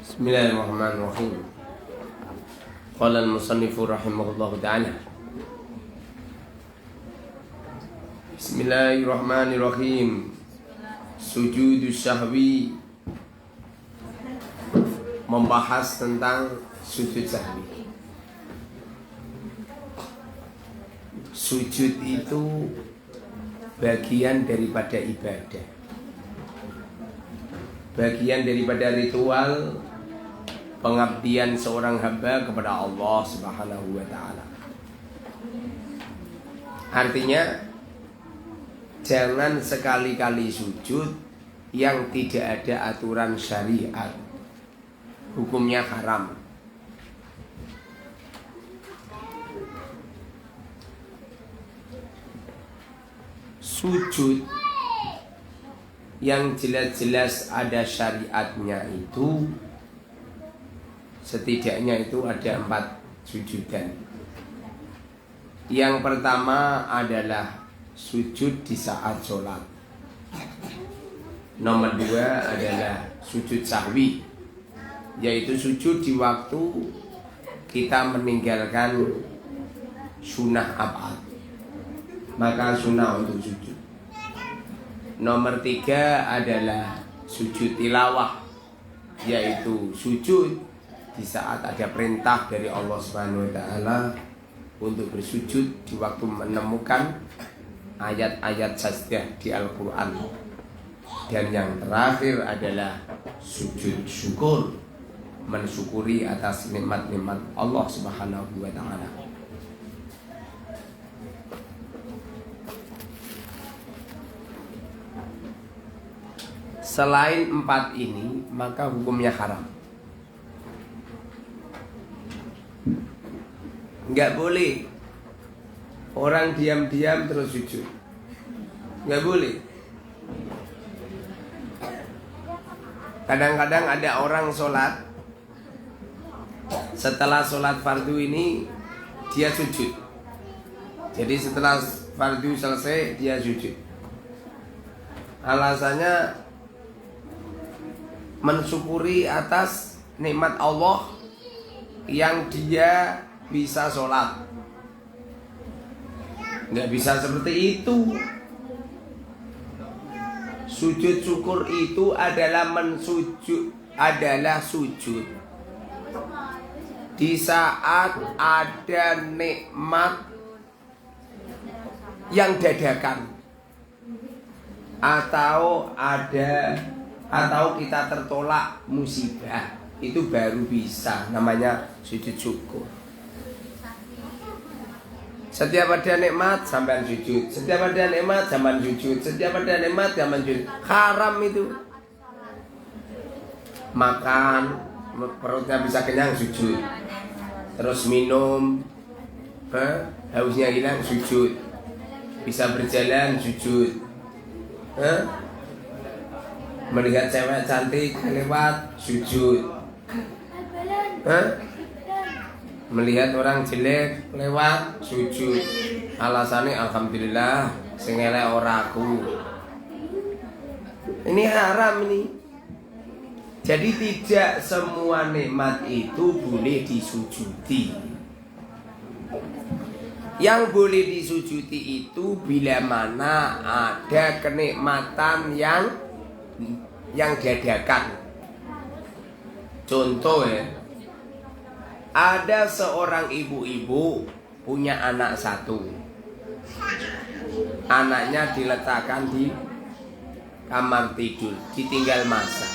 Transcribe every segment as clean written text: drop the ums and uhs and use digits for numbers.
Bismillahirrahmanirrahim. Qala al-musannifu rahimahullahu ta'ala. Bismillahirrahmanirrahim. Sujudus sahwi, membahas tentang sujud sahwi. Sujud itu bagian daripada ibadah, bagian daripada ritual pengabdian seorang hamba kepada Allah Subhanahu wa ta'ala. Artinya, jangan sekali-kali sujud yang tidak ada aturan syariat, hukumnya haram. Sujud yang jelas-jelas ada syariatnya itu setidaknya itu ada 4 sujudan. Yang pertama adalah sujud di saat sholat. Nomor 2 adalah sujud sahwi, yaitu sujud di waktu kita meninggalkan sunnah abad, maka sunnah untuk sujud. Nomor 3 adalah sujud tilawah, yaitu sujud di saat ada perintah dari Allah Subhanahu wa ta'ala untuk bersujud di waktu menemukan ayat-ayat sajdah di Al-Quran. Dan yang terakhir adalah sujud syukur, mensyukuri atas nikmat-nikmat Allah Subhanahu wa ta'ala. Selain 4 ini, maka hukumnya haram. Enggak boleh orang diam-diam terus sujud, enggak boleh. Kadang-kadang ada orang sholat, setelah sholat fardu ini dia sujud. Jadi setelah fardu selesai dia sujud. Alasannya mensyukuri atas nikmat Allah yang dia bisa sholat. Nggak bisa seperti itu. Sujud syukur itu adalah sujud di saat ada nikmat yang dadakan, atau kita tertolak musibah, itu baru bisa namanya sujud syukur. Setiap ada nikmat sampai sujud, setiap ada nikmat zaman sujud, setiap ada nikmat zaman sujud. Haram itu. Makan, perutnya bisa kenyang, sujud. Terus minum, hausnya hilang, sujud. Bisa berjalan, sujud. Melihat cewek cantik lewat, sujud. Melihat orang jelek lewat, sujud. Alasannya alhamdulillah sing elek ora aku. Ini haram ini. Jadi tidak semua nikmat itu boleh disujudi. Yang boleh disujudi itu bila mana ada kenikmatan yang dadakan. Contoh ya, ada seorang ibu-ibu punya anak 1. Anaknya diletakkan di kamar tidur, ditinggal masak.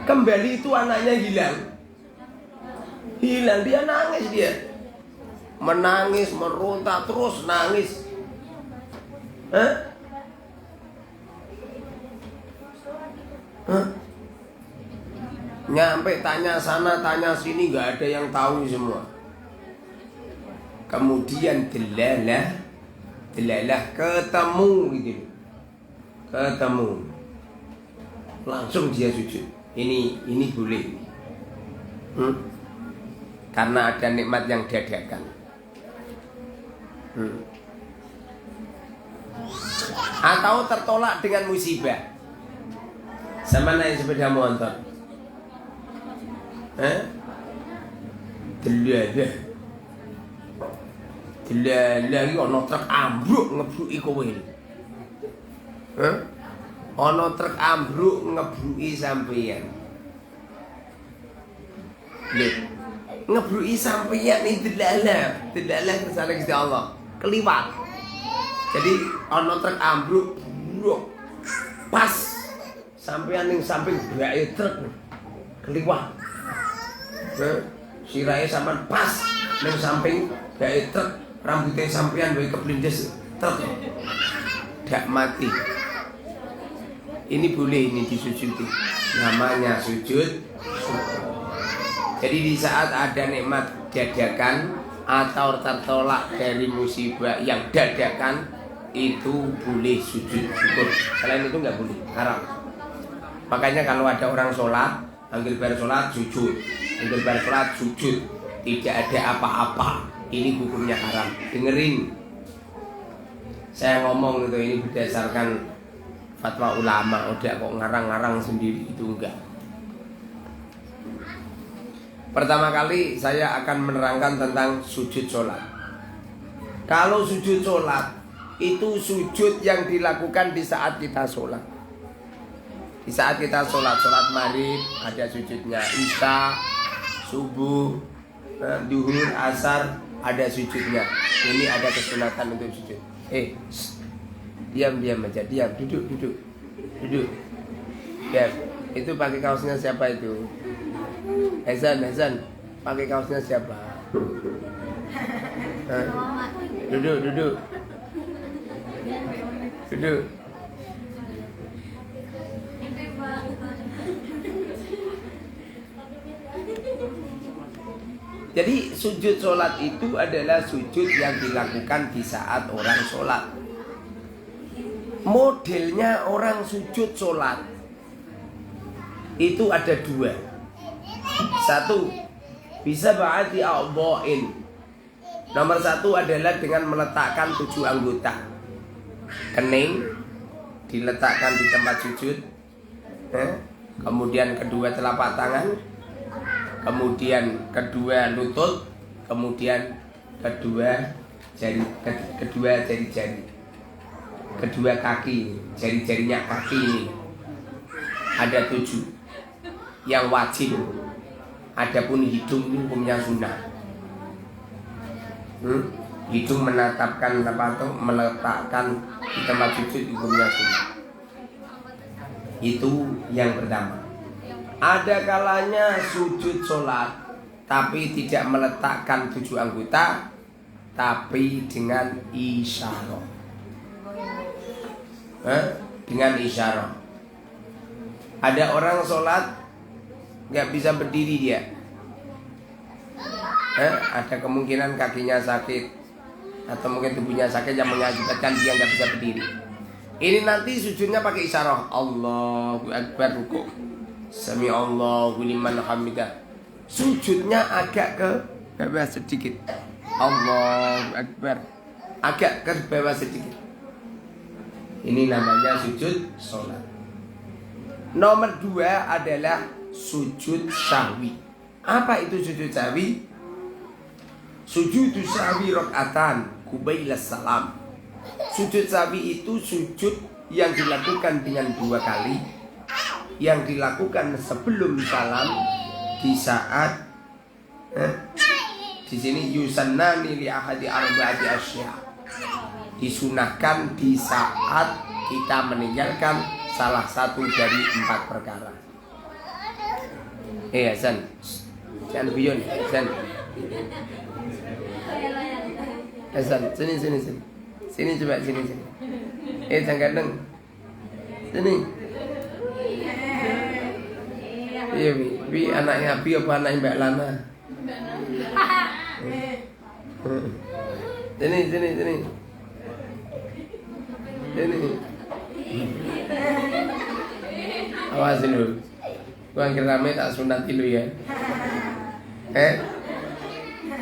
Kembali itu anaknya hilang. Dia nangis dia. Menangis, meronta, terus nangis. Nyampe tanya sana tanya sini, gak ada yang tahu semua. Kemudian delalah ketemu gitu, langsung dia sujud. Ini boleh, karena ada nikmat yang dadakan. Atau tertolak dengan musibah. Sama naik sepeda motor, Delalah. Delalah iki ana truk ambruk ngebruki kowe. Ana truk ambruk ngebruki sampeyan. Lho, ngebruki sampeyan iki delalah. Delalah kersane Gusti Allah. Keliwat. Jadi ana truk ambruk pas sampeyan ning samping brake truk keliwat. Sirahe sampean pas ning samping brake truk, rambutnya sampeyan duwe keblindes truk. Dak mati. Ini boleh ini disujudi. Namanya sujud. Jadi di saat ada nikmat dadakan atau tertolak dari musibah yang dadakan, itu boleh sujud syukur. Selain itu nggak boleh, haram. Makanya kalau ada orang sholat, ambil bar sholat sujud, ambil bar sholat sujud, tidak ada apa-apa, ini hukumnya haram. Dengerin, saya ngomong itu ini berdasarkan fatwa ulama, udah kok ngarang-ngarang sendiri, itu enggak. Pertama kali saya akan menerangkan tentang sujud sholat. Kalau sujud sholat itu sujud yang dilakukan di saat kita sholat. Di saat kita sholat maghrib ada sujudnya, isya, subuh, duhur, asar ada sujudnya. Ini ada kesunatan untuk sujud. Diam aja, diam, duduk. Ya, itu pakai kaosnya siapa itu? Hasan, pakai kaosnya siapa? Duduk. Jadi sujud sholat itu adalah sujud yang dilakukan di saat orang sholat. Modelnya orang sujud sholat itu ada dua. Satu, bisa ba'ati a'dha'in. Nomor satu adalah dengan meletakkan 7 anggota. Kening diletakkan di tempat sujud, kemudian kedua telapak tangan, kemudian kedua lutut, kemudian kedua jari-jari, kedua kaki, jari-jarinya kaki ini ada 7 yang wajib. Adapun hidung ini hukumnya sunnah. Hidung menatapkan meletakkan di tempat sujud hukumnya sunnah. Itu yang pertama. Ada kalanya sujud sholat tapi tidak meletakkan 7 anggota, tapi dengan isyarah. Dengan isyarah. Ada orang sholat nggak bisa berdiri dia. Ada kemungkinan kakinya sakit atau mungkin tubuhnya sakit yang mengakibatkan dia nggak bisa berdiri. Ini nanti sujudnya pakai isyarah. Allahu Akbar, rukuk. Sami Allahu liman hamidah. Sujudnya agak ke bawah sedikit. Allahu Akbar. Agak ke bawah sedikit. Ini namanya sujud sholat. Nomor 2 adalah sujud sahwi. Apa itu sujud sahwi? Sujud sahwi rakaatan qubailas salam. Sujud sahwi itu sujud yang dilakukan dengan 2 kali, yang dilakukan sebelum salam di saat di sini yusannani li ahadi arba'ati asya. Disunahkan di saat kita meninggalkan salah satu dari 4 perkara. Hasan, jangan guyon, Hasan. Hasan, sini. Sini coba, sini. Jangan kadang. Sini. Iya, Bi anaknya Abi apa anaknya Mbak Lana? Sini. Sini. Awas dulu. Gua rame tak sunat dulu ya.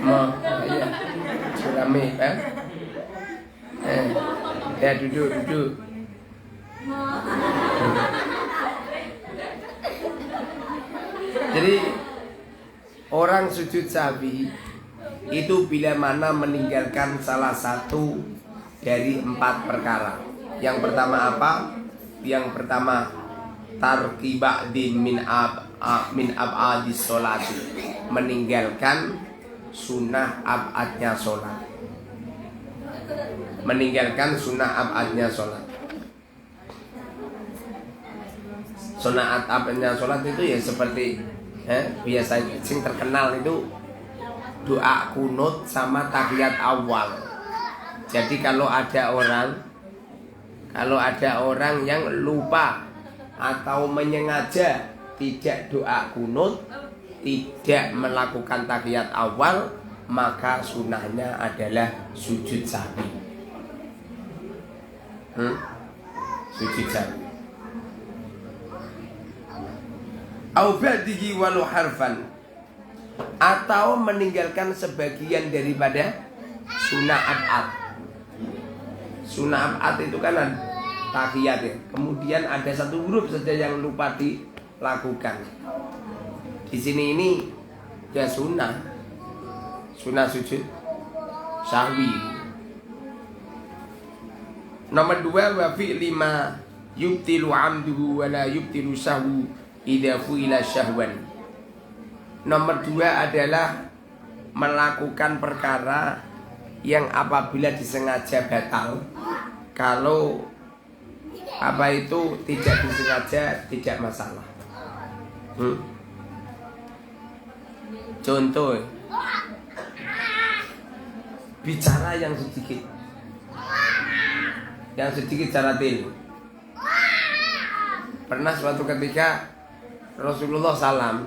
Mau ya. Rame kan? Ya duduk. Jadi orang sujud sahwi itu bila mana meninggalkan salah satu dari 4 perkara. Yang pertama apa? Yang pertama tarki ba'din min ab'adis sholati, meninggalkan sunnah ab'adnya sholat. Meninggalkan sunnah ab'adnya sholat. Sunnah ab'adnya sholat itu ya seperti biasanya sing terkenal itu doa kunut sama tahiyat awal. Jadi kalau ada orang yang lupa atau menyengaja tidak doa kunut, tidak melakukan tahiyat awal, maka sunnahnya adalah sujud sahwi. Sujud sahwi. Au ba'dihi walau harfan, atau meninggalkan sebagian daripada sunnah ab'ad. Sunnah ab'ad itu kan tahiyat ya. Kemudian ada satu huruf saja yang lupa dilakukan. Di sini ini ya sunnah sujud sahwi. Nomor 2, wa fi 5 yubtilu amduhu wa la yubtilu sahwu idza fu'ila syahwan. Nomor 2 adalah melakukan perkara yang apabila disengaja batal. Kalau apa itu tidak disengaja tidak masalah. Contoh, bicara yang sedikit jaratil. Pernah suatu ketika Rasulullah salam.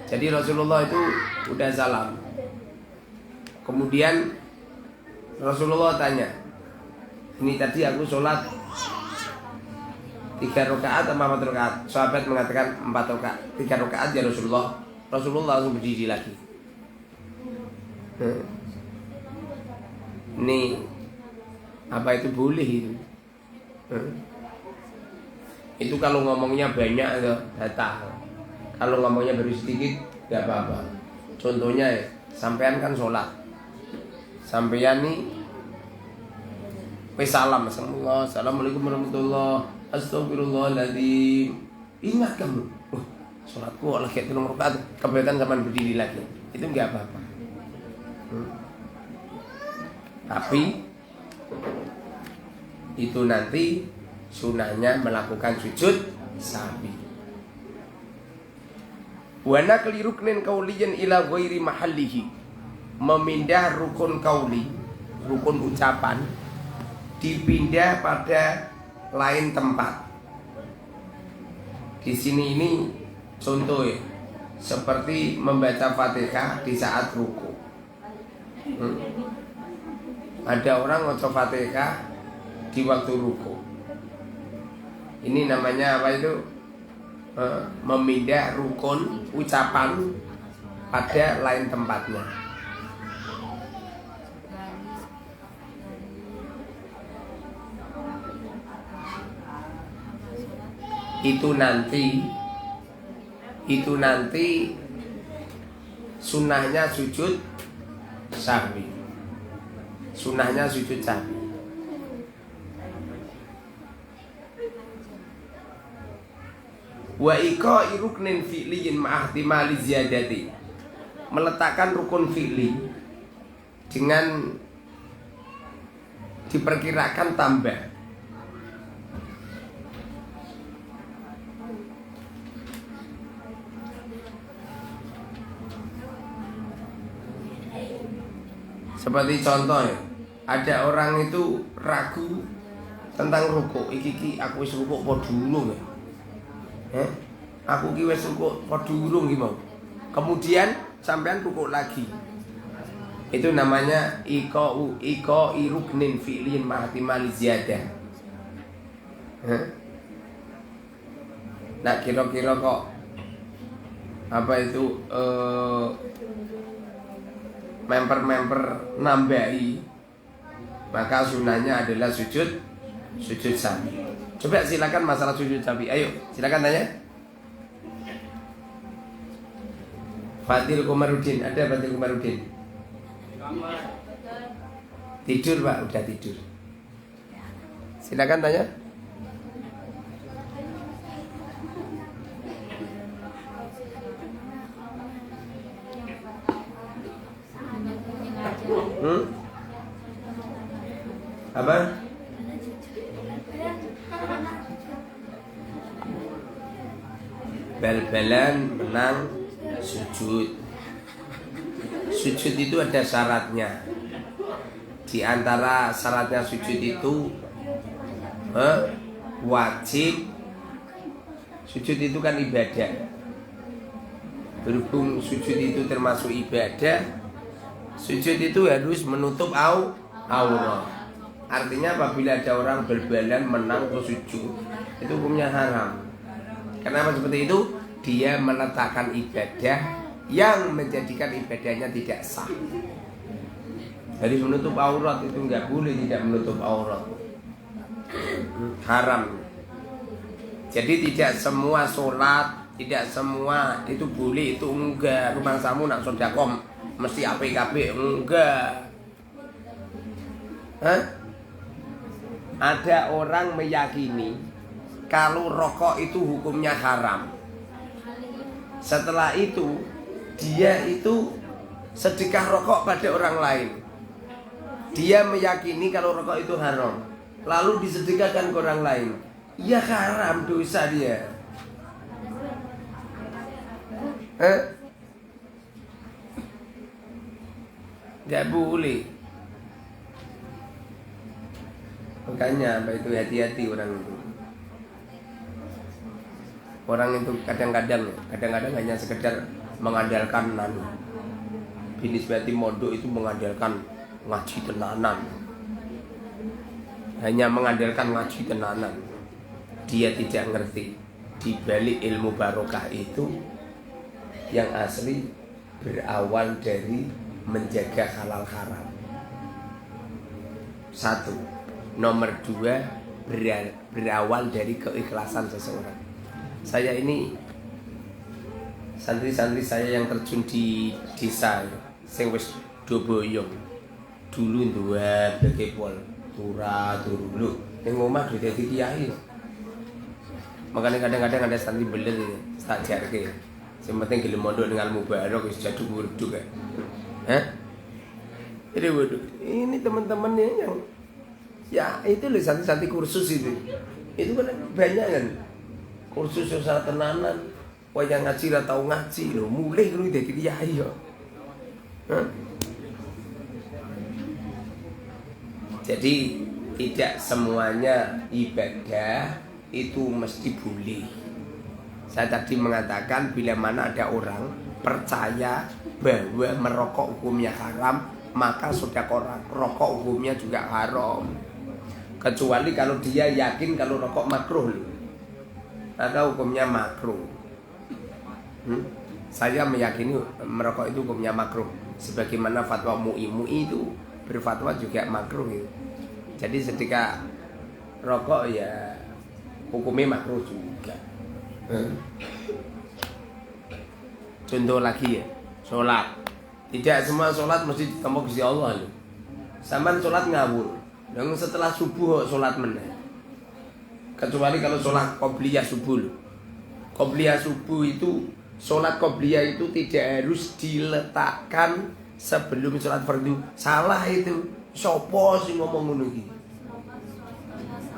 Jadi Rasulullah itu udah salam. Kemudian Rasulullah tanya, ini tadi aku sholat 3 rakaat atau 4 rakaat? Sahabat mengatakan 4 rakaat. 3 rakaat ya Rasulullah. Rasulullah langsung berdiri lagi. Ini apa itu boleh itu? Itu kalau ngomongnya banyak itu batal. Kalau ngomongnya baru sedikit gak apa-apa. Contohnya ya, sampean kan sholat, sampean nih salam, assalamualaikum warahmatullahi astagfirullahaladzim. Ingat kamu, sholatku lagi 3 rakaat, kebetulan zaman berdiri lagi. Itu gak apa-apa. Tapi itu nanti sunahnya melakukan sujud sahwi. Wa naqli ruknin qauliyan ila ghairi mahallihi, memindah rukun qauli, rukun ucapan dipindah pada lain tempat. Di sini ini contoh ya, seperti membaca Fatihah di saat ruku. Ada orang baca Fatihah di waktu ruku. Ini namanya apa itu? Memindah rukun ucapan pada lain tempatnya. Itu nanti sunnahnya sujud sahwi. Sunnahnya sujud sahwi. Wa iqa'i ruknin fi'liyin ma'ahtimali ziyadati, meletakkan rukun fi'li dengan diperkirakan tambah. Seperti contoh ya, ada orang itu ragu tentang rukuk. Iki aku wis rukuk apa durung ya? Aku ki wis rukuk apa durung ki mau. Kemudian sampean rukuk lagi. Itu namanya iqa'i ruknin fi'lin ma'ahtimali ziyadah. Nah kira-kira kok apa itu member nambahi, maka sunahnya adalah sujud sahwi. Coba silakan masalah sujud sahwi. Ayo silakan tanya. Fatil Komarudin, ada Fatil Komarudin? Tidur Pak, udah tidur. Silakan tanya. Apa? Bal-balan menang sujud. Sujud itu ada syaratnya. Di antara syaratnya sujud itu wajib. Sujud itu kan ibadah. Berhubung sujud itu termasuk ibadah, sujud itu harus menutup aurat. Artinya apabila ada orang bal-balan menang terus sujud, itu hukumnya haram. Kenapa seperti itu? Dia meletakkan ibadah yang menjadikan ibadahnya tidak sah. Jadi menutup aurat itu nggak boleh, tidak menutup aurat, haram. Jadi tidak semua sholat, tidak semua itu boleh, itu enggak. Rumah samu nak sodakom mesti apik-apik, enggak. Ada orang meyakini kalau rokok itu hukumnya haram. Setelah itu dia itu sedekah rokok pada orang lain. Dia meyakini kalau rokok itu haram, lalu disedekahkan ke orang lain. Ya haram, dosa dia. Gak boleh. Makanya apa itu, hati-hati orang itu. Orang itu kadang-kadang hanya sekedar mengandalkan binisbati mondok itu mengandalkan ngaji tenanan. Hanya mengandalkan ngaji tenanan. Dia tidak ngerti di balik ilmu barokah itu yang asli berawal dari menjaga halal haram. Satu. Nomor dua, berawal dari keikhlasan seseorang. Saya ini santri-santri saya yang terjun di desa sing wis do boyong. Dulu dua bekepol turu lho ning omah do dadi kiai. Makanya kadang-kadang ada santri beler tak jarke. Sing penting gelem mondok ning ilmu barok wis jaduk wurduk kae. Jadi waduh, ini teman-temannya yang ya itu loh santri-santri kursus itu kan banyak kan. Kursus usaha tenanan, wayang ngaji lah tau ngaji loh, mulai lu dari kiai yo. Jadi tidak semuanya ibadah itu mesti boleh. Saya tadi mengatakan bila mana ada orang percaya bahwa merokok hukumnya haram, maka sudah rokok hukumnya juga haram. Kecuali kalau dia yakin kalau rokok makruh loh. Atau hukumnya makruh. Saya meyakini merokok itu hukumnya makruh. Sebagaimana fatwa MUI itu berfatwa juga makruh gitu. Jadi ketika rokok ya hukumnya makruh juga. Contoh lagi ya, sholat. Tidak semua sholat mesti ditampa Gusti Allah loh. Sampai sholat ngawur. Dan setelah subuh sholat meneh. Kecuali kalau sholat qobliyah subuh loh. Qobliyah subuh itu, sholat qobliyah itu tidak harus diletakkan sebelum sholat fardu. Salah itu. Sopo sing ngomong ngono iki.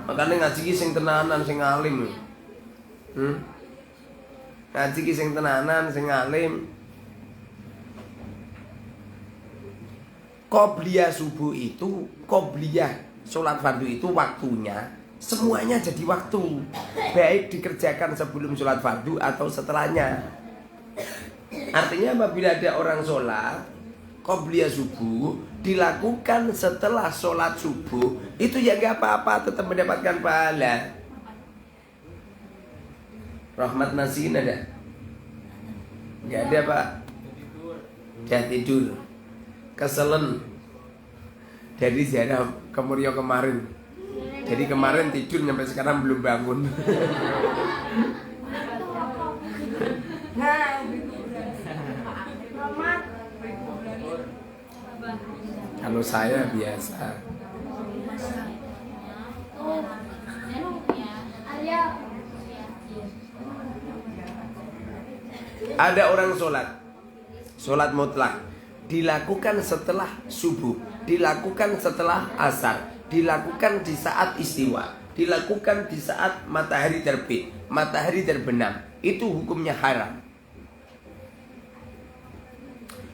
Makanya ngaji ki sing tenanan, sing alim loh. Ngaji ki sing tenanan, sing alim. Qobliyah subuh itu, qobliyah sholat fardu itu waktunya semuanya jadi waktu, baik dikerjakan sebelum sholat fardu atau setelahnya. Artinya apabila ada orang sholat qobliyah subuh dilakukan setelah sholat subuh, itu ya gak apa-apa, tetap mendapatkan pahala. Rahmat Nasihin ada? Gak ada Pak. Dia tidur keselen dari ziarah ke Murio kemarin. Jadi kemarin tidur sampai sekarang belum bangun. Kalau saya biasa. Ada orang sholat mutlak dilakukan setelah subuh, dilakukan setelah asar, dilakukan di saat istiwa, dilakukan di saat matahari terbit, matahari terbenam. Itu hukumnya haram.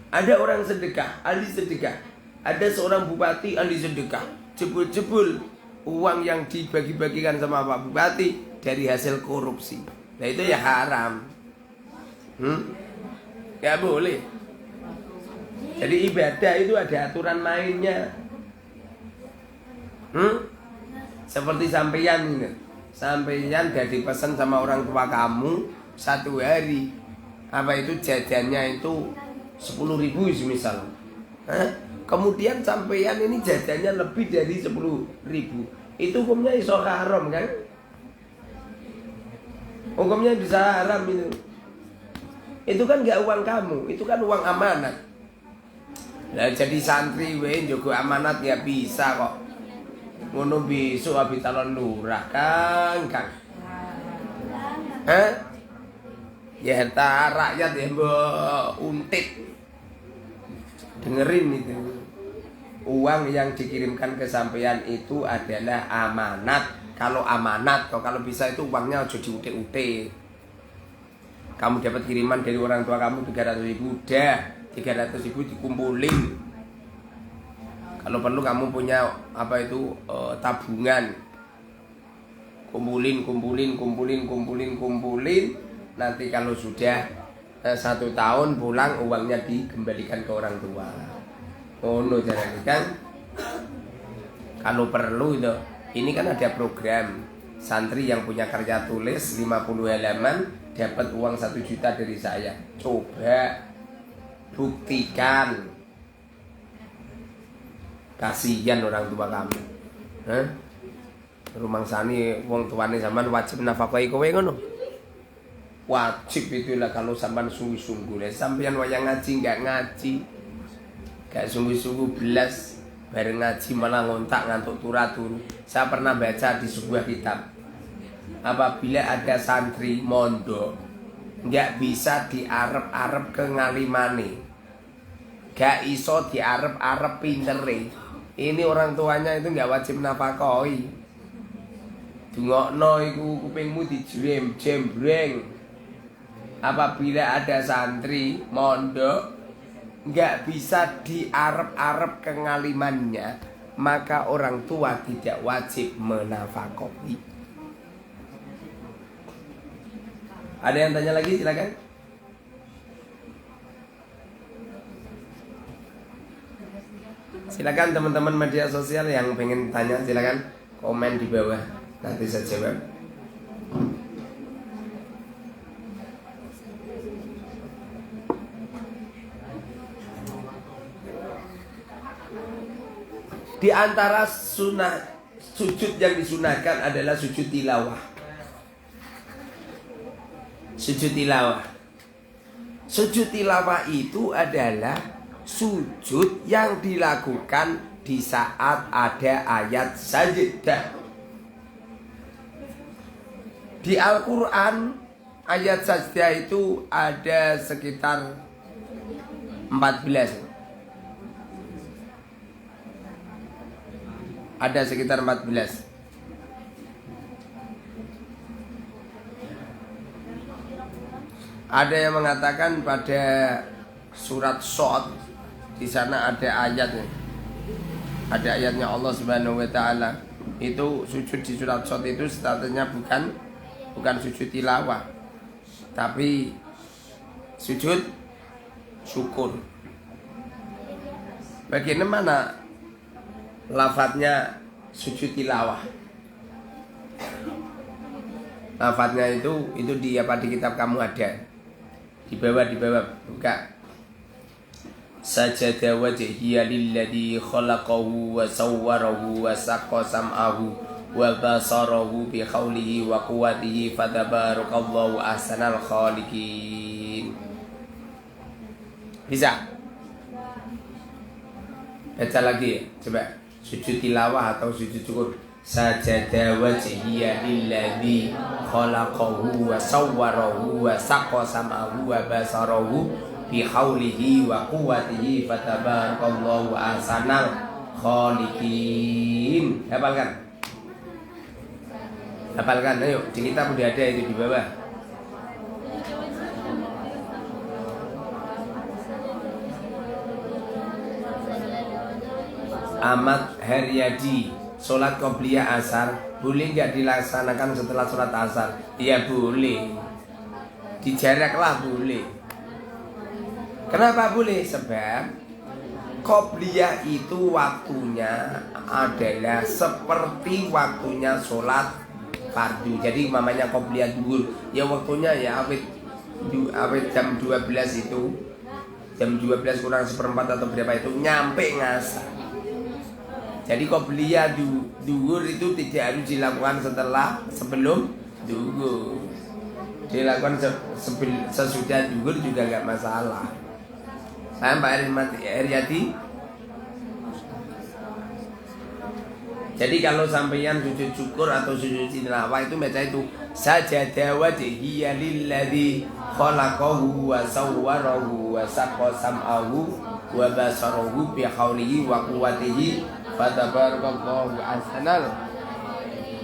Ada orang sedekah, ahli sedekah. Ada seorang bupati ahli sedekah. Jebul-jebul uang yang dibagi-bagikan sama Pak Bupati dari hasil korupsi. Nah itu ya haram. Ya boleh. Jadi ibadah itu ada aturan mainnya. Seperti sampeyan ini. Sampeyan jadi pesan sama orang tua kamu 1 hari. Apa itu jajannya itu 10.000 misal. Kemudian sampeyan ini jajannya lebih dari 10.000. Itu hukumnya iso haram kan? Hukumnya bisa haram itu. Itu kan gak uang kamu, itu kan uang amanat. Lah jadi santri wae njogo amanat ya bisa kok. Ngono besok habis calon lurah Kang. Ya harta rakyat ya mbok untit. Dengerin itu. Uang yang dikirimkan ke sampean itu adalah amanat. Kalau amanat, kalau bisa itu uangnya aja diutik-utik. Kamu dapat kiriman dari orang tua kamu 300.000, udah 300.000 dikumpulin. Kalau perlu kamu punya apa itu tabungan, kumpulin. Nanti kalau sudah 1 tahun pulang, uangnya dikembalikan ke orang tua. Oh no, jangan kan? Kalau perlu itu, ini kan ada program santri yang punya karya tulis 50 halaman dapat uang 1 juta dari saya. Coba buktikan. Kasihan orang tua kamu. Rumangsani wong tuane sampean wajib nafkahi kowe ngono. Wajib itulah kalau sampean sungguh-sungguh. Sampean wayang ngaji enggak ngaji. Gak sungguh-sungguh belas, bareng ngaji malah ngontak ngantuk turu. Saya pernah baca di sebuah kitab. Apabila ada santri mondok nggak bisa diarep-arep kengalimane, gak iso diarep-arep pintere, ini orang tuanya itu nggak wajib nafkahi. Dungokno iku kupingmu dijembreng. Apabila ada santri mondok nggak bisa diarep-arep kengalimannya, maka orang tua tidak wajib menafkahi. Ada yang tanya lagi, silakan. Silakan teman-teman media sosial yang pengen tanya, silakan komen di bawah, nanti saya jawab. Di antara sunnah sujud yang disunahkan adalah sujud tilawah. Sujud tilawah. Sujud tilawah itu adalah sujud yang dilakukan di saat ada ayat sajdah. Di Al-Quran ayat sajdah itu ada sekitar 14. Ada sekitar 14. Ada yang mengatakan pada surat Shad di sana ada ayatnya. Ada ayatnya Allah Subhanahu wa taala. Itu sujud di surat Shad itu statusnya bukan sujud tilawah, tapi sujud syukur. Bagaimana lafadznya sujud tilawah? Lafadznya itu di apa, di kitab kamu ada. Di bawah buka. Sajada wajhiya lilladzi khalaqahu wa sawwarahu wa saqqa sam'ahu wa basarahu bi khawlihi wa quwwatihi fatabarakallahu ahsanal khaliqin. Bisa? Baca lagi ya, coba. Sujud tilawah atau sujud syukur. Sajada wajhiya lilladzi khalaqahu wa sawwarahu wa saqqa sam'ahu wa basarahu bi haulihi wa quwwatihi fatabarakallahu ahsanal khaliqin. Hafalkan. Hafalkan, ayo di kitab udah ada itu di bawah. Ahmad Haryadi, sholat qobliyah asar boleh nggak dilaksanakan setelah sholat asar? Ya boleh, dijaraklah boleh. Kenapa boleh? Sebab qobliyah itu waktunya adalah seperti waktunya sholat fardu. Jadi mamanya qobliyah duhur, ya waktunya ya awet jam 12 itu, jam 12 kurang seperempat atau berapa itu nyampe ngasar. Jadi qobliyah duhur itu tidak harus dilakukan sebelum duhur. Dilakukan sesudah duhur juga nggak masalah. Paham Pak Haryadi? Jadi kalau sampeyan sujud syukur atau sujud tilawah itu baca itu sajada wajhiya lilladzi khalaqahu wa sawwarahu wa saqqa sam'ahu wa basarahu bi haulihi wa quwwatihi fatabarakallahu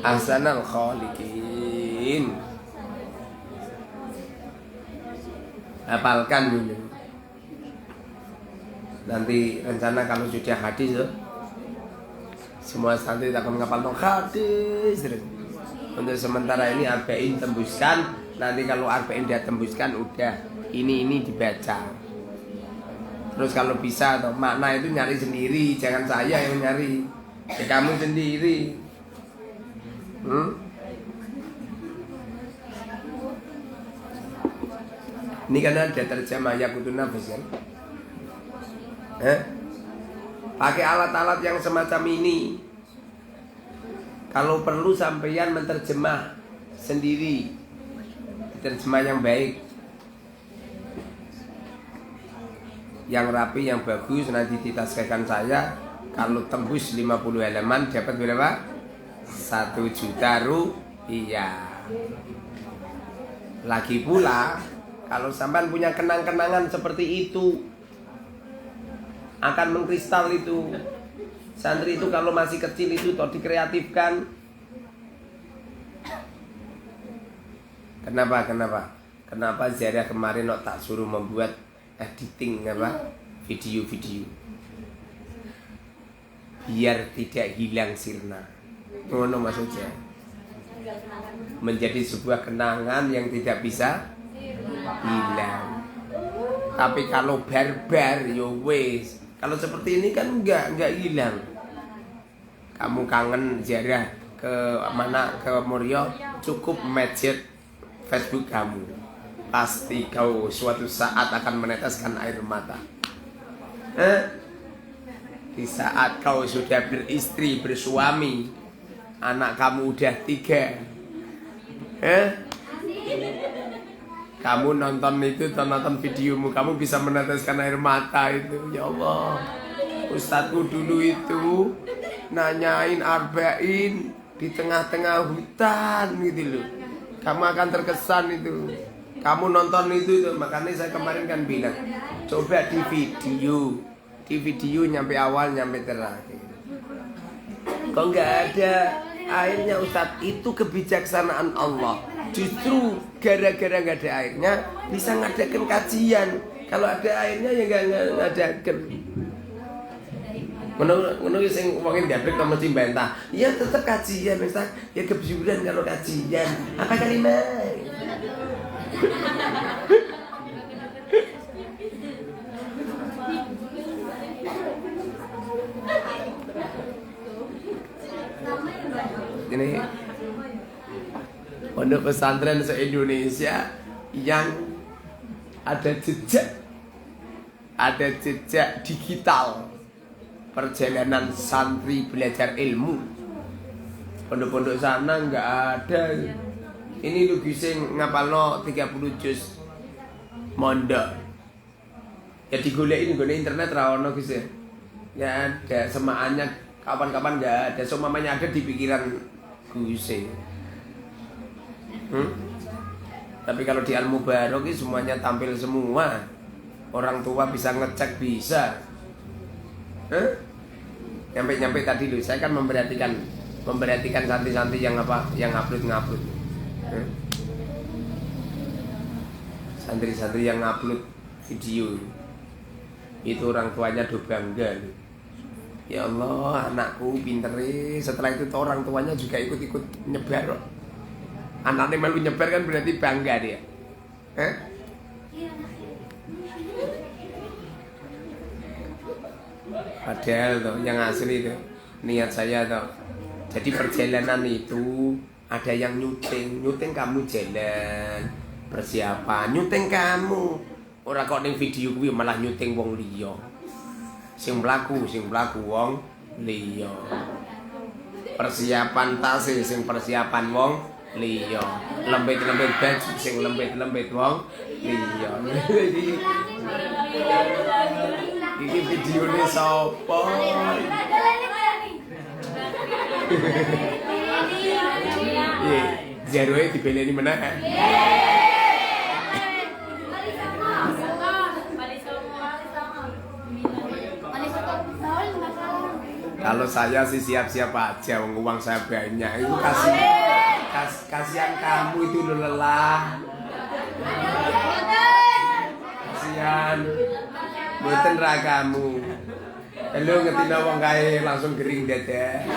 ahsanal khaliqin. Hafalkan dulu. Nanti rencana kalau sudah hadis semua santri akan menghafal hadis. Untuk sementara ini arba'in tembuskan. Nanti kalau arba'in dia tembuskan udah ini dibaca. Terus kalau bisa atau makna itu nyari sendiri, jangan saya yang nyari. Ya, kamu sendiri. Ini kan ada terjemah Yaqutun Nafis kan? Pakai alat-alat yang semacam ini. Kalau perlu sampeyan menterjemah sendiri, terjemah yang baik, yang rapi, yang bagus. Nanti ditaskan saya. Kalau tembus 50 halaman dapat berapa? 1 juta rupiah. Lagi pula kalau sampean punya kenang-kenangan seperti itu, akan mengkristal itu. Santri itu kalau masih kecil itu toh dikreatifkan. Kenapa Zara kemarin tak suruh membuat editing video-video biar tidak hilang sirna. Ngono maksudnya. Menjadi sebuah kenangan yang tidak bisa hilang. Tapi kalau barbar yo wes. Kalau seperti ini kan enggak hilang. Kamu kangen ziarah ke mana, ke Murio, cukup message Facebook kamu. Pasti kau suatu saat akan meneteskan air mata. Di saat kau sudah beristri, bersuami, anak kamu udah 3, kamu nonton videomu, kamu bisa meneteskan air mata itu. Ya Allah, ustadku dulu itu nanyain arba'in di tengah-tengah hutan gitu loh. Kamu akan terkesan itu. Kamu nonton itu, makanya saya kemarin kan bilang, coba di video nyampe awal nyampe terakhir. Kok nggak ada airnya Ustadz? Itu kebijaksanaan Allah. Justru gara-gara nggak ada airnya bisa ngadakan kajian. Kalau ada airnya ya nggak ngadakan. Menurut sing wongin diaplik to mesti bantah. Ya tetap kajian Ustaz. Ya kebijuran kalau kajian. Apa kalimat? Ini pondok pesantren se-Indonesia yang ada jejak digital perjalanan santri belajar ilmu. Pondok-pondok sana nggak ada. Ini lu bisa ngapalno 30 juz mondok. Ya digoleki internet ra ono Gus. nggak ada semaannya kapan-kapan nggak ada. So mamanya ada di pikiran Guse. Tapi kalau di Al Mubarok ini semuanya tampil semua. Orang tua bisa ngecek bisa. Nyampe tadi loh, saya kan memperhatikan santri-santri yang apa, yang ngupload. Santri-santri yang ngupload video itu orang tuanya do bangga. Ya Allah, anakku pinter. Setelah itu orang tuanya juga ikut-ikut nyebar. Anaknya malu nyebar kan berarti bangga dia. Padahal tuh yang asli itu niat saya tuh. Jadi perjalanan itu ada yang nyuting kamu jalan persiapan, nyuting kamu. Ora kok ning video kuwi malah nyuting wong liya. Sing mlaku wong liya. Persiapan tas sing persiapan wong liya. Lembet-lembet baju sing lembet-lembet wong liya. Iki videone sapa? Jaroe dibeleni meneh. Kalau saya sih siap-siap aja, uang saya banyak. Itu kasihan kamu itu lelah. Kasihan. Mboten ra kamu. Halo ngetina wong kae langsung kering dada.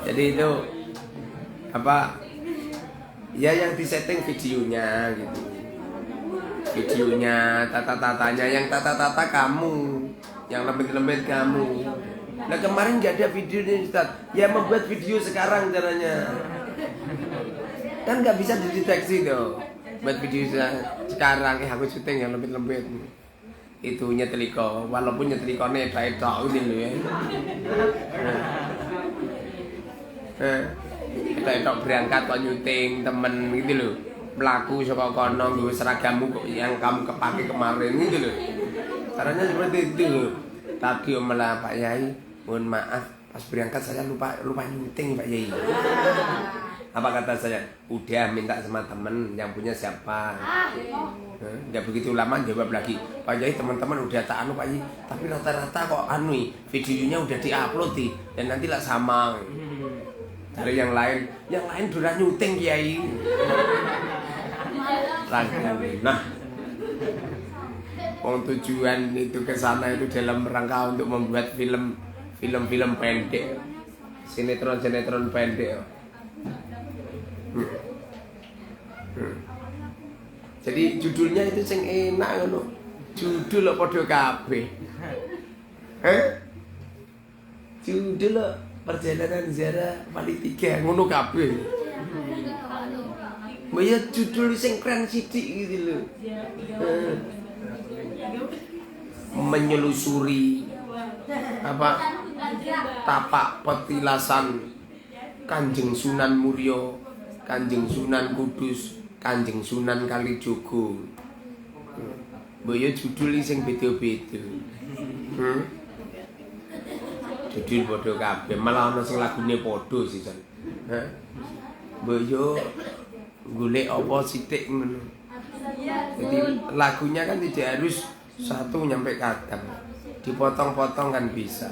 Jadi itu apa? Ya yang disetting videonya gitu. Videonya, tata-tatanya, yang tata-tata kamu, yang lembet-lembet kamu. Nah kemarin nggak ada video nih Ustaz. Ya membuat video sekarang caranya. Kan nggak bisa dideteksi tuh. Buat video sekarang aku syuting yang lembet-lembet. Itu nyeteliko, walaupun nyetelikone tok ini lho ya. Tok berangkat kok nyuting temen gitu loh. Melaku saka kono nggo seragammu kok yang kamu kepake kemarin gitu loh. Caranya seperti itu. Tadi malah Pak Yai, mohon maaf pas berangkat saya lupa nyuting Pak Yai. Apa kata saya? Udah minta sama temen yang punya siapa. Nggak begitu lama jawab lagi, Pak Yai teman-teman udah tak anu Pak Yai, tapi rata-rata kok anu videonya udah diupload dan nanti lah sama. Dari yang lain udah nyuting Kiai. Nah, tujuan itu ke sana itu dalam rangka untuk membuat film pendek, sinetron pendek. Jadi judulnya itu sing enak ngono. Judul kok padha kabeh. Judul perjalanan ziarah Wali 3 ngono kabeh. Mbak ya judul sing keren sithik gitu lho. Menyelusuri apa tapak petilasan Kanjeng Sunan Muria, Kanjeng Sunan Kudus, Kanjeng Sunan Kalijogo. Mbok yo judul sing beda-beda. Judul padha kabeh, malah ana sing lagune padha sih, Son. Mbok yo golek apa sithik ngono. Jadi lagunya kan tidak harus satu nyampe kadang. Dipotong-potong kan bisa.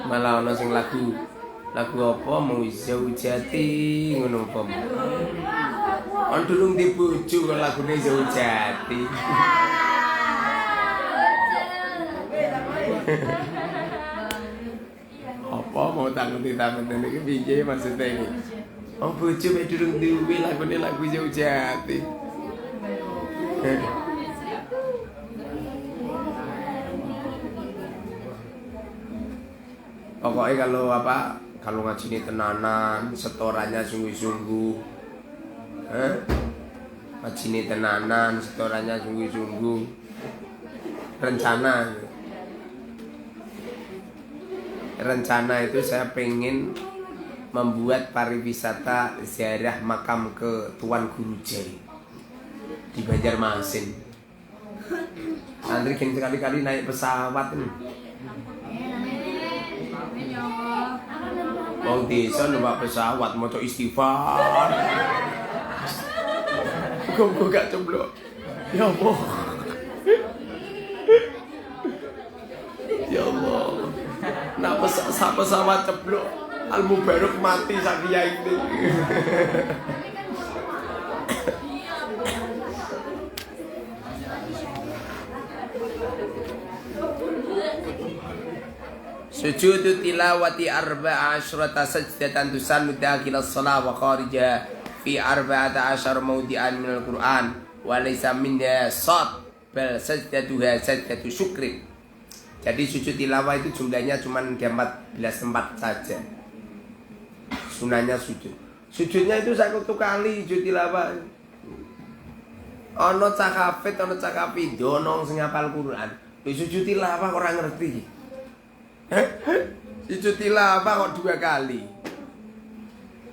Malah ana sing lagu apa mau Zaujati ngono apa. On durung dibojo kok lagune Zaujati. Apa mau tak ngerti iki piye maksudnya iki. Oh bojo mek durung duwe lagune lagu Zaujati. Pokoknya kalau ngaji ini tenanan, setorannya sungguh-sungguh. Ngaji ini tenanan, setorannya sungguh-sungguh. Rencana. rencana itu saya pengen membuat pariwisata ziarah makam ke Tuan Guru Jai di Banjarmasin. Santri kini sekali-kali naik pesawat nih. Wong desa numpak pesawat moco istighfar. Kok gak cemplok. Ya Allah. Ya Allah. Nak pesawat ceblok Al Mubarok mati sak kiai ini. Sujud tilawati arba'a asyrata sajdatan tusannu dakhil as-shalah wa kharijaha fi arba'ata asyar mawdi'an minal Qur'an wa laysa minha sad bal sajdatuha sajdatu syukrin. Jadi sujud tilawah itu jumlahnya cuma di 14 tempat saja. Sunahnya sujud. Sujudnya itu 1 kali sujud tilawah. Ono cah hafid, ono cah kapindo, ono sing hafal Quran. Sujud tilawah orang ngerti. Sujud tilawah kok 2 kali.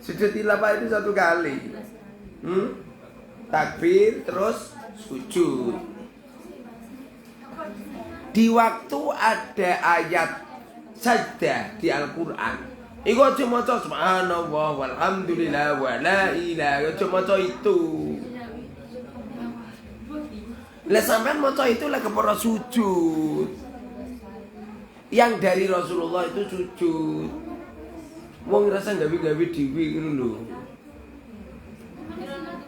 Sujud tilawah itu 1 kali. Takbir terus sujud. Di waktu ada ayat sajdah di Al-Quran, iku aja maca subhanallah walhamdulillah wa la ilaha, aja maca itu. Lah sampean maca itu lah kepara sujud. Yang dari Rasulullah itu sujud. Wong ngrasa gawe-gawe dhewe ngono lho.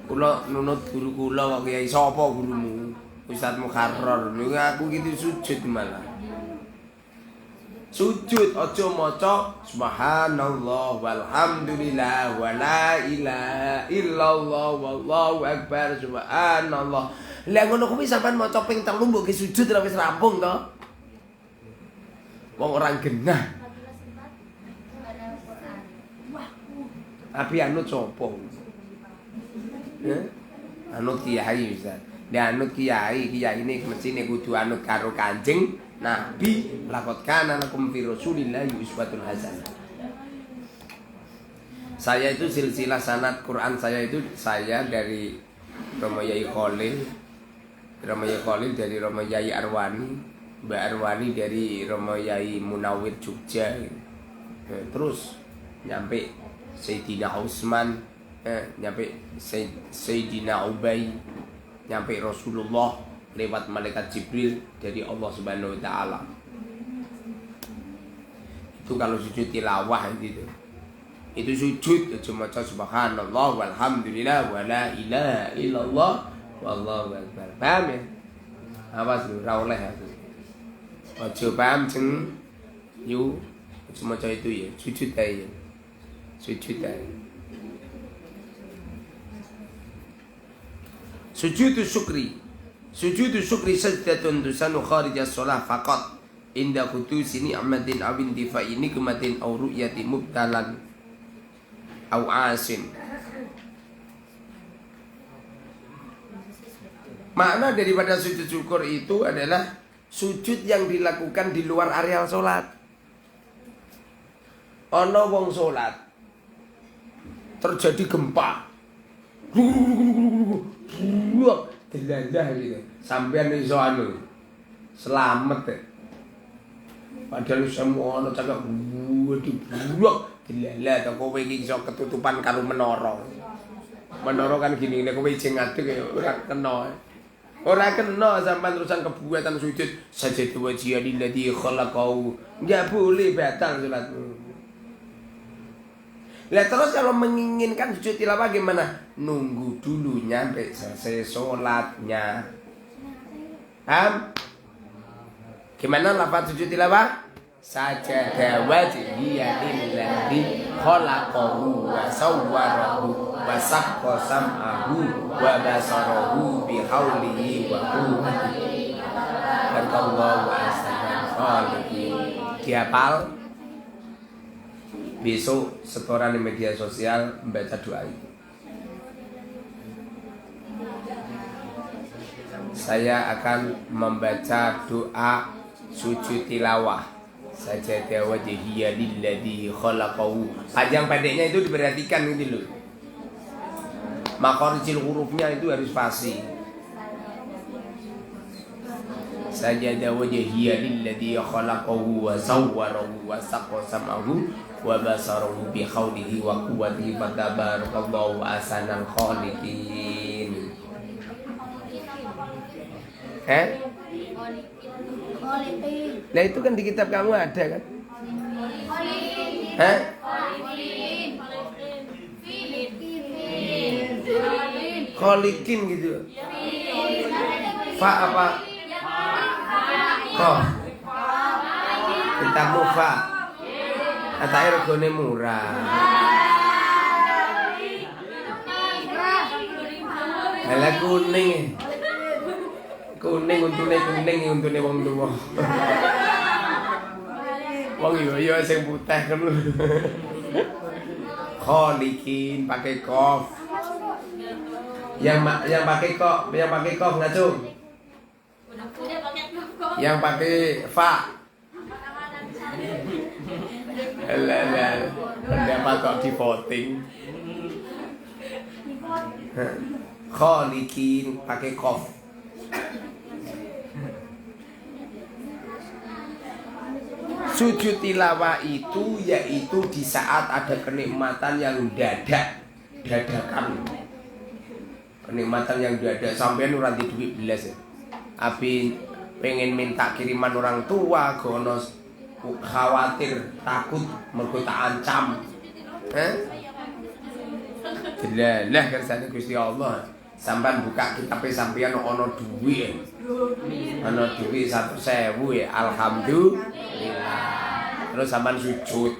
Kula nunut guru kula kok kiai sapa gurumu? Ustaz Mukharrar, aku gitu sujud malah. Sujud aja maca subhanallah walhamdulillah wa la ilaha illallah wallahu akbar subhanallah. Lah ngono kuwi sampean maca ping 3 mbok ge sujud ora wis rampung to? Wong orang genah. Tapi anut sapa? Ya? Anut kiai Ustaz. Dan anut kiai ini mestine kudu anut karo Kanjeng Nabi. Laqad kana lakum fi Rasulillahi uswatun hasanah. Saya itu silsilah sanad Quran saya itu dari Romo Yai Khalil. Romo Yai Khalil dari Romo Yai Arwani, Mbak Arwani dari Romo Yai Munawir Jogja. Terus nyampe Sayyidina Utsman, nyampe Sayyidina Ubay, nyampe Rasulullah lewat malaikat Jibril dari Allah Subhanahu wa taala. Itu kalau sujud tilawah gitu. Itu sujud cuma maca subhanallah walhamdulillah wa la ilaha illallah wallahu akbar. Paham ya? Awas lu ra oleh aku. Aja paham jeng yu cuma maca itu ya, sujud aja. Sujud aja. Sujudu syukri. Sujudu syukri sajdatun tusanu kharijas shalah faqat inda qudusi ni'matin aw intifa'i nikmatin aw ru'yati mubtalan aw asin. Makna daripada sujud syukur itu adalah sujud yang dilakukan di luar area salat. Ana wong salat terjadi gempa. Delalah gitu. Sampeyan iso anu selamat ya. Padahal semua ana cakap dibuak delalah to kowe iki iso ketutupan karo menara. Menara kan gini nek kowe jeng ngadeg ya ora kena. Ora kena sampean terusan kebuatan sujud sajadu wajhiyal ladzi khalaqahu. Enggak boleh batal salatmu. Lah terus kalau menginginkan sujud tilawah gimana? Nunggu dulu nyampe selesai sholatnya. Paham? Gimana lafaz sujud tilawah? Sajada wajhiyalillahi khalaqahu wa sawwarahu wa saqqa sam'ahu wa basarahu bihaulihi wa quwwatihi. Allahu ahsanul khaliqin. Dihafal? Besok setoran di media sosial membaca doa itu. Saya akan membaca doa sujud tilawah Sajada wajhiya lilladzi khalaqahu. Panjang pendeknya itu diperhatikan gitu loh. Makhorijil hurufnya itu harus fasih. Sajada wajhiya lilladzi khalaqahu wa sawwarahu wa saqasamahu wa basarahu bi khawlihi wa quwwatihi fatabarakallahu ahsanal khaliqin. Nah itu kan di kitab kamu ada kan? Kholikin gitu. Fa apa? Kof. Kitabmu fa. Atake regane murah. Ala kuning. Kuning untune wong tuwa. Wong yo sing putih kan. Kholikin pakai kof. Yang pakai kof ngacung. Yang pakai fa. Kenapa kok di voting? Kholikin pakai kof. Sujud tilawah itu yaitu di saat ada kenikmatan yang dadakan. Kenikmatan yang dadak sampean ora di duit belas ya. Abi pengen minta kiriman orang tua, gono khawatir, takut mergo tak ancam. Jelas kersane Gusti Allah. Sampai buka kitab sampeyan ono duit. Ono duit 1.000 ya, alhamdulillah. Terus sampean sujud.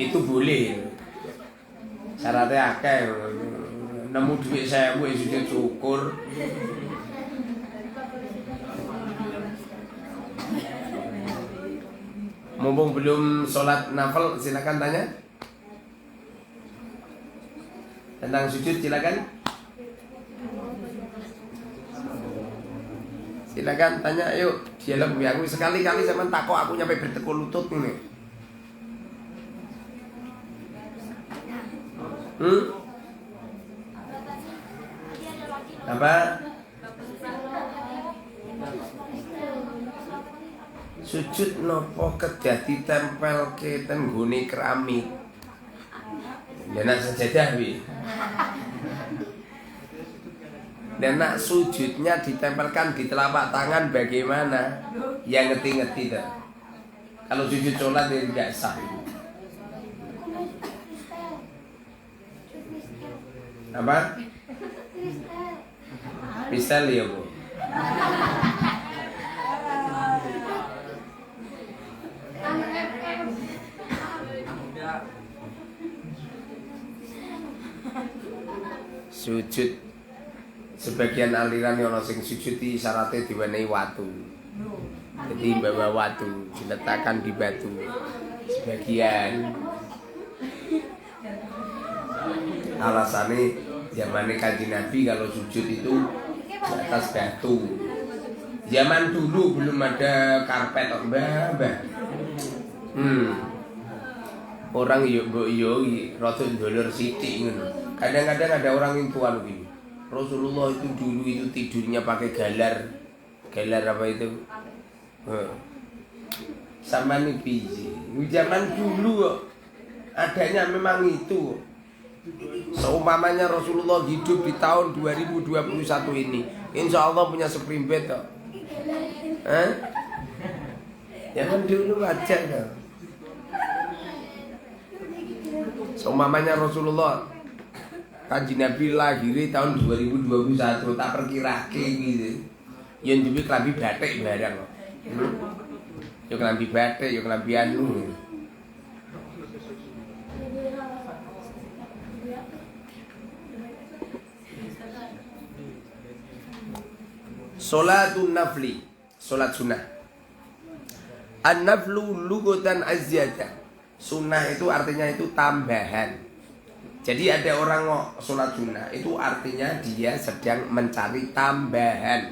Itu boleh. Syaratnya akeh. Nemu duit 1.000 ya sujud syukur. Mumpung belum sholat nafil, silakan tanya. Tentang sujud silakan. Silakan tanya, yuk dialog aku sekali-kali sama takut aku nyampe bertekuk lutut ini. Apa? Sujud nopo kedadi tempel ke tenggone keramik. Ya nak sajadah wi. Dan nak sujudnya ditempelkan di telapak tangan bagaimana? Yang ngerti-ngerti dah. Kalau sujud sholat dia tidak sah. Apa? Misal ya bu. Sujud sebagian aliran yang sing sujud di syaratnya diwenehi watu. Jadi bawa watu diletakkan di batu. Sebagian alasannya zaman Kanjeng Nabi kalau sujud itu di atas batu. Zaman dulu belum ada karpet mbah. Orang yo rada ndolor sithik ngono. Kadang-kadang ada orang yang tua begini. Rasulullah itu dulu itu tidurnya pakai galar apa itu? Sama nih biji. Zaman dulu adanya memang itu. Seumpamanya Rasulullah hidup di tahun 2021 ini, insya Allah punya spring bed toh. Zaman dulu aja toh. Seumpamanya Rasulullah Kanjeng Nabi lahir tahun 2021 tak perkirake gitu. Yang duwe klambi batik barang. Yo klambi batik, yo klambi anu. Salatun nafli, salat sunnah. An-naflu lughatan az-ziyadah. Sunnah itu artinya itu tambahan. Jadi ada orang sholat sunnah itu artinya dia sedang mencari tambahan.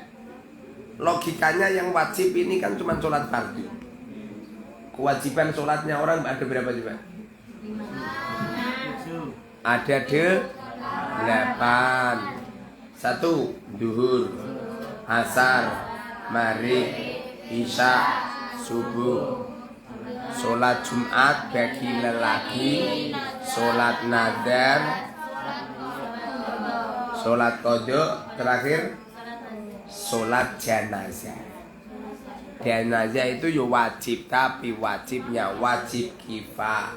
Logikanya yang wajib ini kan cuma sholat fardu. Kewajiban sholatnya orang ada berapa coba? Ada 8. 1. Duhur, asar, maghrib, isya, subuh. Sholat Jumat bagi lelaki, sholat nadar, sholat qadha, terakhir sholat jenazah. Jenazah itu ya wajib, tapi wajibnya wajib kifayah.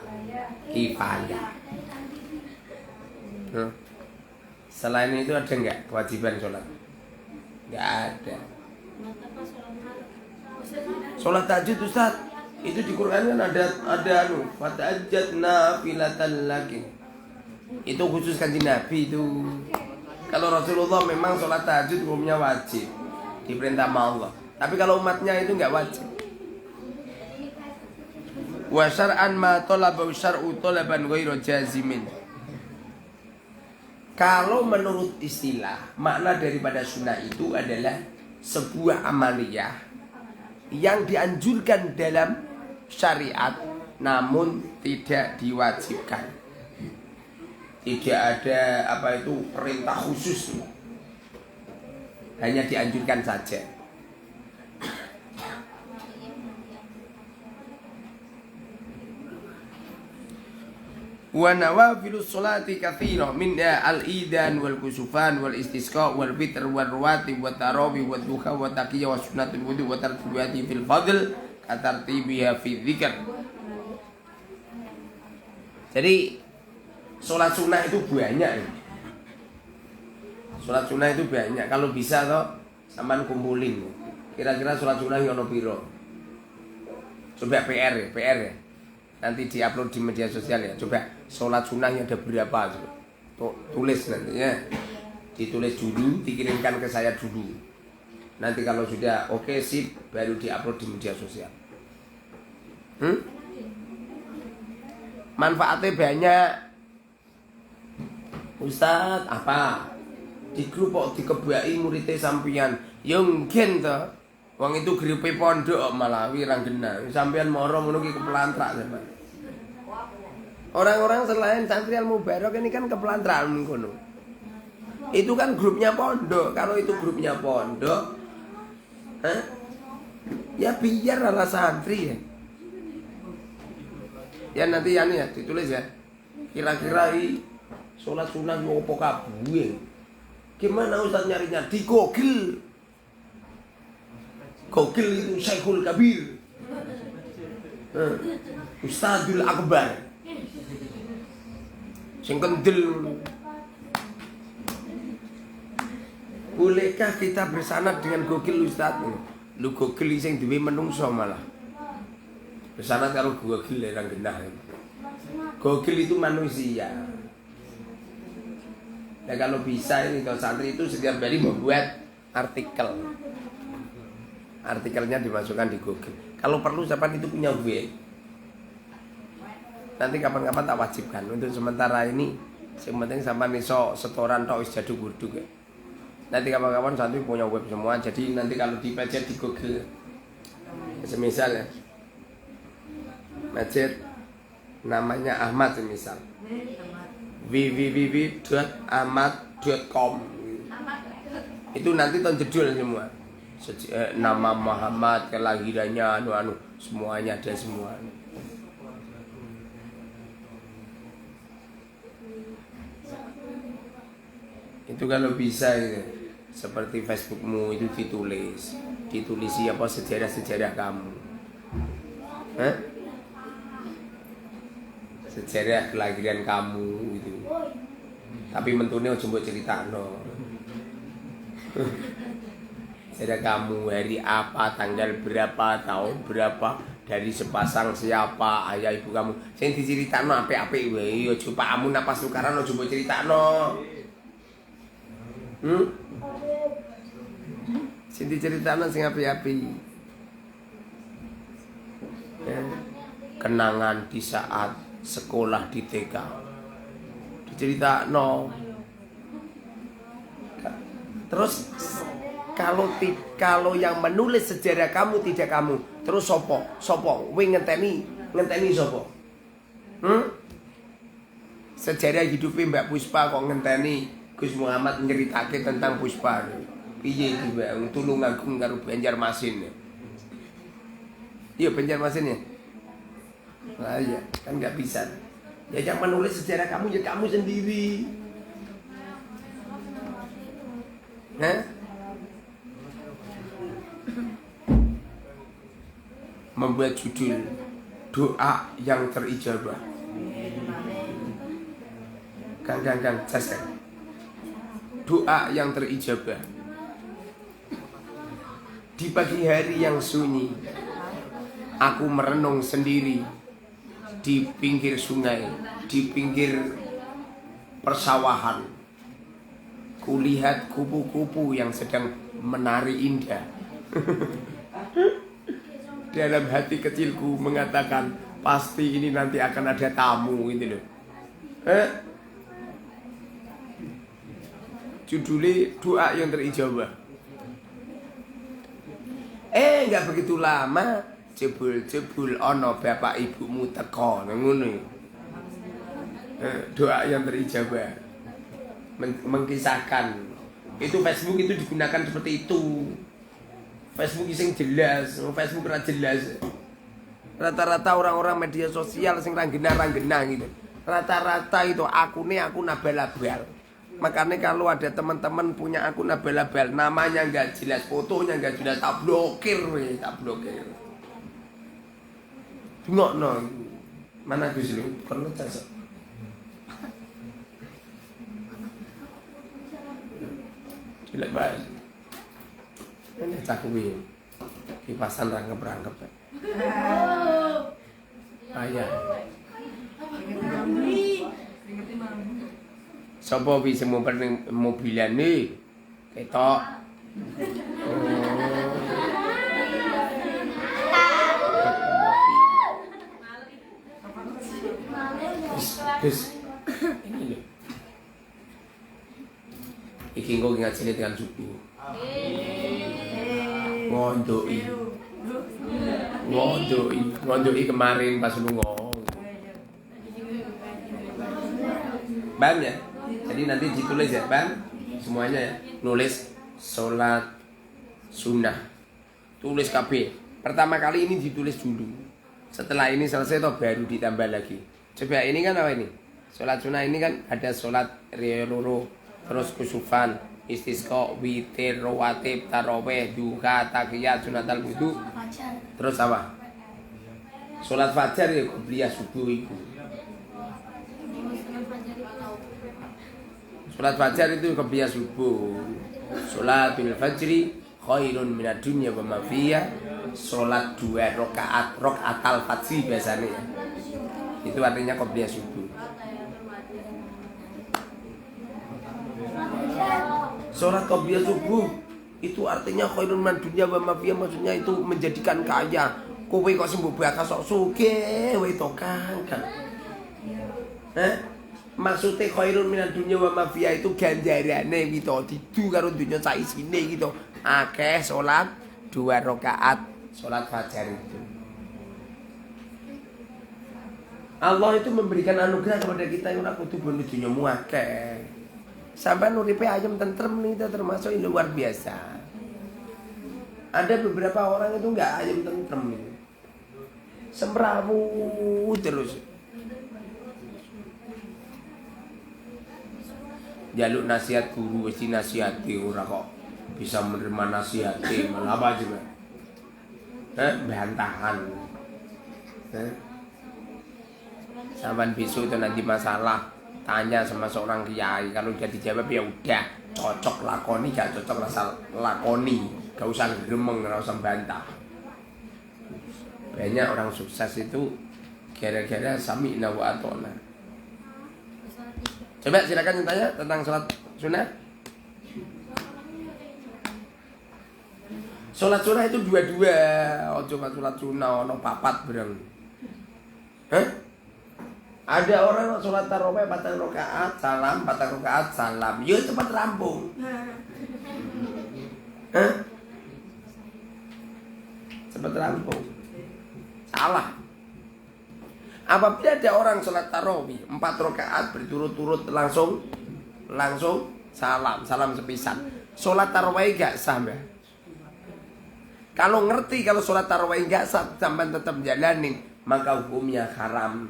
Selain itu ada enggak kewajiban sholat? Enggak ada. Sholat tahajud Ustaz, itu di Quran kan ada fatahajjatna filatan laki. Itu khusus kanjeng Nabi itu. Kalau Rasulullah memang sholat tahajud hukumnya wajib, diperintah sama Allah. Tapi kalau umatnya itu enggak wajib. Wa syar'an ma talaba syar'u talaban ghairu jazimin. Kalau menurut istilah, makna daripada sunnah itu adalah sebuah amaliyah yang dianjurkan dalam syariat namun tidak diwajibkan. Tidak ada perintah khusus, hanya dianjurkan saja. Wa nawafilus sholati katsira minha al-idan wal kusufan wal istisqa wal fitr wal ruwati wat tarawih wat duha wat taqiyya was sunnatul wudu wa tartibiyati fil fadl katartibiha fi dzikr. Jadi sholat sunnah itu banyak. Sholat sunnah itu banyak. Kalau bisa toh sampean kumpulin. Kira-kira sholat sunnah yang ono piro? Coba PR ya. Nanti diupload di media sosial ya. Coba sholat sunnahnya ada berapa? Tulis nanti ya. Ditulis dulu, dikirimkan ke saya dulu. Nanti kalau sudah oke sip, baru diupload di media sosial. Manfaatnya banyak. Ustaz, apa? Di grup kok dikebaki muridnya sampeyan. Ya mungkin toh. Wong itu grupe pondok malah wirang genah. Sampeyan moro ngono ki kepelantrak sampean. Orang-orang selain santri Al-Mubarak ini kan kepelantrak ngono. Itu kan grupnya pondok. Kalau itu grupnya pondok, ya biar ala santri ya. Ya nanti ya ditulis ya. Kira-kira sholat sunnah ngopo kabeh. Gimana Ustaz nyarinya? Di Google. Google itu Syekhul Kabir. Ustadzul Akbar. Sing kendel. Bolehkah kita bersanad dengan Google Ustaz? Lu Google sing duwe menungso malah. Bersanad karo Google orang genah. Google itu manusia. Nah kalau bisa ini kalau santri itu setiap hari membuat artikel. Artikelnya dimasukkan di Google. Kalau perlu siapa itu punya gue. Nanti kapan-kapan tak wajibkan. Untuk sementara ini, yang penting sampai iso setoran tok wis jaduk guduk ya. Nanti kapan-kapan santri punya web semua. Jadi nanti kalau dipecet di Google, semisal ya, masjid namanya Ahmad semisal, www.ahmad.com. Itu nanti ton jedul semua. Nama Muhammad, kelahirannya, semuanya ada semua. Itu kalau bisa ya, seperti Facebookmu itu ditulisi apa sejarah-sejarah kamu, sejarah kelahiran kamu itu. Tapi mentune ojo mbok critakno. Sejarah kamu hari apa, tanggal berapa, tahun berapa, dari sepasang siapa, ayah ibu kamu. Sing diceritakno apik-apik wae, aja pakmu napas tukaran aja mbok critakno. Sing diceritakno sing apik-apik. Ya. Kenangan di saat sekolah di TK. Diceritakno. Terus kalau yang menulis sejarah kamu tidak kamu, Terus sopo? Kowe ngenteni sopo? Sejarah hidupnya Mbak Puspa kok ngenteni Gus Muhammad nyeritake tentang Puspa. Piye iki Mbak Tulungagung karo Banjarmasin. Iya Banjarmasin ya. Nah iya, kan nggak bisa. Ya yang menulis sejarah kamu ya kamu sendiri. Membuat judul doa yang terijabah. Kang, jas kan. Doa yang terijabah. Di pagi hari yang sunyi, aku merenung sendiri di pinggir sungai, di pinggir persawahan. Kulihat kupu-kupu yang sedang menari indah. Dalam hati kecilku mengatakan pasti ini nanti akan ada tamu gitu loh. Judulnya doa yang terijabah. Enggak begitu lama jebul ono bapak ibumu teko ngono. Doa yang terijabah mengkisahkan itu Facebook itu digunakan seperti itu. Facebook sing jelas, Facebook ra jelas. Rata-rata orang-orang media sosial sing ranggena gitu. Rata-rata itu aku abal-abal. Makanya kalau ada teman-teman punya akun abal-abal, namanya nggak jelas, fotonya nggak jelas, tak blokir. Ngono. Mana Gus lu? Perlu cas. Gila bae. Ini cakwe. Kipasan rangkep-rangkep. Ayah. Sopo bisa mobilan nih? Ketok. Terus ini loh. Iki engko ngajine dengan subuh. Ngondoki kemarin pas lunga. Bang ya. Jadi nanti ditulis ya, Bang. Semuanya ya. Nulis sholat sunnah. Tulis KB. Pertama kali ini ditulis dulu. Setelah ini selesai toh baru ditambah lagi. Coba ini kan apa ini? Sholat sunnah ini kan ada sholat riyoloro, terus kusufan, istisqa, witir, rawatib, tarawih, duha, takiyat, sunatal wudu. Terus apa? Sholat fajar ya qobliyah subuh itu. Sholat fajar itu qobliyah subuh. Sholatul fajri khairun minad dunya wa ma fiha. Sholat 2 rakaat, rakaatal fajri biasanya. Itu artinya qobliyah subuh. Sholat qobliyah subuh itu artinya khairun minad dunya wa ma fiha, maksudnya itu menjadikan kaya. Kowe kok sembuh bakas sok sugih wae to Kang. Maksudnya khairun minad dunya wa ma fiha itu ganjarane gitu didu karo dunya sak isine gitu. Akeh salat 2 rakaat salat fajar itu. Allah itu memberikan anugerah kepada kita yang ora kudu bondo dunyamu akeh. Sampai uripe ayam tentrem itu termasuk luar biasa. Ada beberapa orang itu enggak ayam tentrem gitu. Semrawu terus. Jaluk nasihat guru wis dinasihati ora kok bisa menerima nasihati malah apa juga. Bantahan. Sampai besok itu nanti masalah tanya sama seorang kiai, kalau dia dijawab ya udah cocok lakoni, gak cocok lakoni, gak usah gremeng, gak usah bantah. Banyak orang sukses itu gara-gara sami'na wa ata'na. Coba silakan tanya tentang sholat sunnah. Sholat sunnah itu 2-2. Oh coba sholat sunnah ono 4 berang. Ada orang sholat tarawih 4 rakaat salam, 4 rakaat salam. Yo cepat rampung. Cepat rampung. Salah. Apabila ada orang sholat tarawih 4 rakaat berturut-turut langsung salam sepisan. Sholat tarawih gak sah, Mbak? Kalau ngerti kalau sholat tarawih gak sah sampai tetap jalanin, maka hukumnya haram.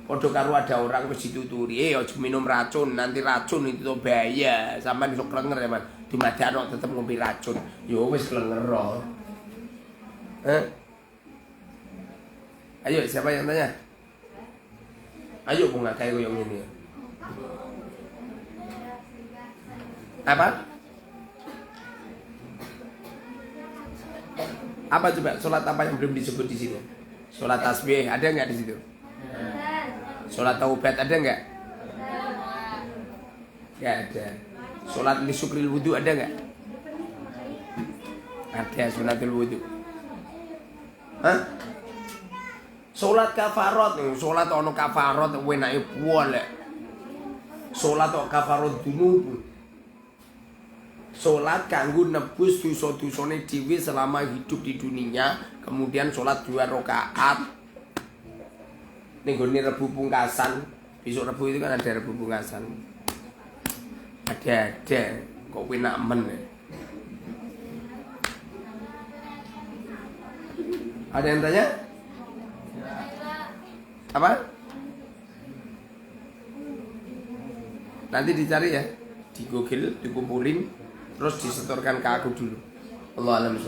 Podo karo ada orang wis dituturi, aja minum racun, nanti racun itu bahaya. Sampeyan iso klenger ya, Mas. Dimadakno tetep ngombe racun. Ya wis klenger. Ayo, siapa yang tanya? Ayo bunga kayak yang ini. Apa? Apa coba? Sholat apa yang belum disebut di sini? Sholat tasbih ada nggak di situ? Sholat taubat ada nggak? Nggak ada. Sholat lisukril wudu ada nggak? Ada sholatul wudu. Hah? Sholat kafarat, sholat ono kafarat, wenake boleh. Sholat ono kafarat dunub. Sholat kanggo nebus dosa-dosane dhewe selama hidup di dunia, kemudian sholat 2 rakaat. Ning gone Rebu pungkasan, besok Rebu itu kan ada Rebu pungkasan. Ada, kok penak men. Ada yang tanya? Apa? Nanti dicari ya, di Google, dikumpulin, terus disetorkan ke aku dulu. Allah alam.